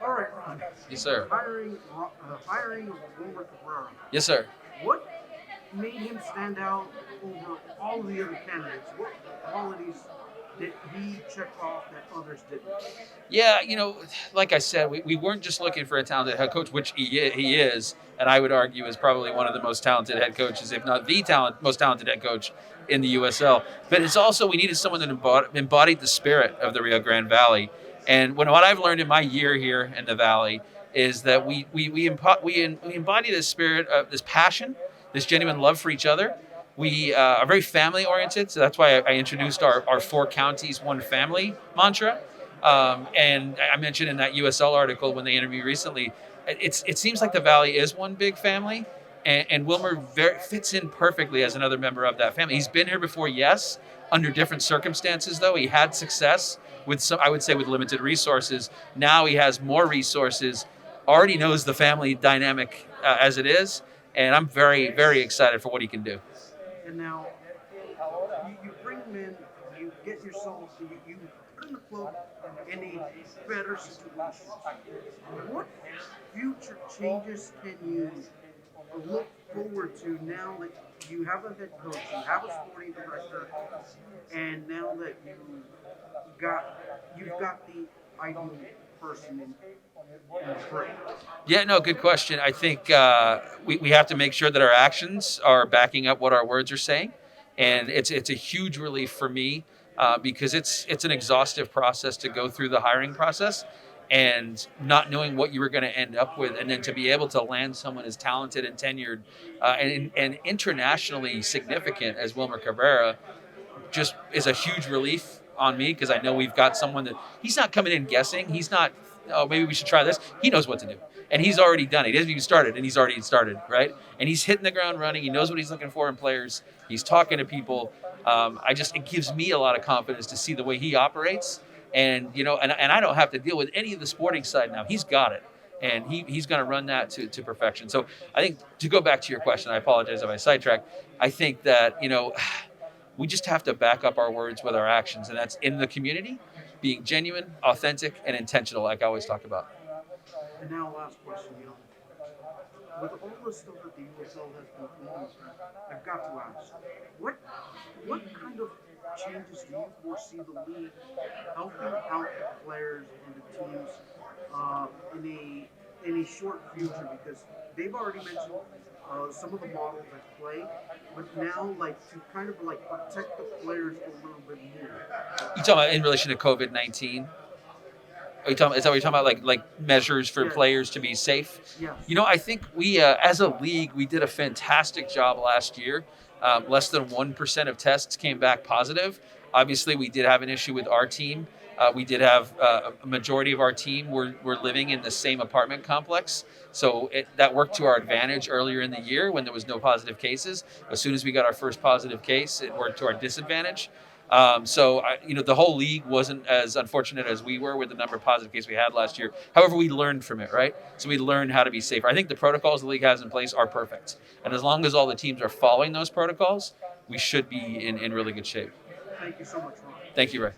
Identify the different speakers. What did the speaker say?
Speaker 1: All right, Ron.
Speaker 2: Yes, sir.
Speaker 1: Hiring of Wilmer Cabrera.
Speaker 2: Yes, sir.
Speaker 1: What made him stand out over all the other candidates? What qualities did he check off that others didn't?
Speaker 2: Yeah, like I said, we weren't just looking for a talented head coach, which he is, and I would argue is probably one of the most talented head coaches, if not the most talented head coach in the USL. But it's also we needed someone that embodied the spirit of the Rio Grande Valley. And what I've learned in my year here in the Valley is that we embody this spirit of this passion, this genuine love for each other. We are very family oriented, so that's why I introduced our four counties, one family mantra. And I mentioned in that USL article when they interviewed recently, it seems like the Valley is one big family, and Wilmer fits in perfectly as another member of that family. He's been here before, yes, under different circumstances, though. He had success with some, I would say, with limited resources. Now he has more resources, already knows the family dynamic as it is, and I'm very, very excited for what he can do.
Speaker 1: And now you bring him in, you get yourself, you put the club in a better situation. What future changes can you look forward to now that you have a head coach, you have a sporting director, and now that you've got the ideal person in the frame?
Speaker 2: Yeah, no, good question. I think we have to make sure that our actions are backing up what our words are saying. And it's a huge relief for me because it's an exhaustive process to go through the hiring process and not knowing what you were going to end up with. And then to be able to land someone as talented and tenured and internationally significant as Wilmer Cabrera just is a huge relief on me because I know we've got someone that he's not coming in guessing. He's not, oh, maybe we should try this. He knows what to do. And he's already done it. He hasn't even started, and he's already started, right? And he's hitting the ground running. He knows what he's looking for in players. He's talking to people. It gives me a lot of confidence to see the way he operates. And, and I don't have to deal with any of the sporting side now. He's got it. And he's going to run that to perfection. So I think to go back to your question, I apologize if I sidetracked. I think that, we just have to back up our words with our actions. And that's in the community, being genuine, authentic, and intentional, like I always talk about.
Speaker 1: And now, last question, with all the stuff that the USL has been doing, I've got to ask, what kind of changes do you foresee the league helping out the players and the teams in a short future? Because they've already mentioned some of the models at play, but now to kind of protect the players a little bit more.
Speaker 2: You talking about in relation to COVID-19? Is that what you're talking about? Like measures for players to be safe?
Speaker 1: Yes.
Speaker 2: I think we, as a league, we did a fantastic job last year. Less than 1% of tests came back positive. Obviously, we did have an issue with our team. We did have a majority of our team were living in the same apartment complex. So that worked to our advantage earlier in the year when there was no positive cases. As soon as we got our first positive case, it worked to our disadvantage. The whole league wasn't as unfortunate as we were with the number of positive cases we had last year. However, we learned from it, right? So we learned how to be safer. I think the protocols the league has in place are perfect. And as long as all the teams are following those protocols, we should be in really good shape.
Speaker 1: Thank you so much, Ron.
Speaker 2: Thank you, Ray.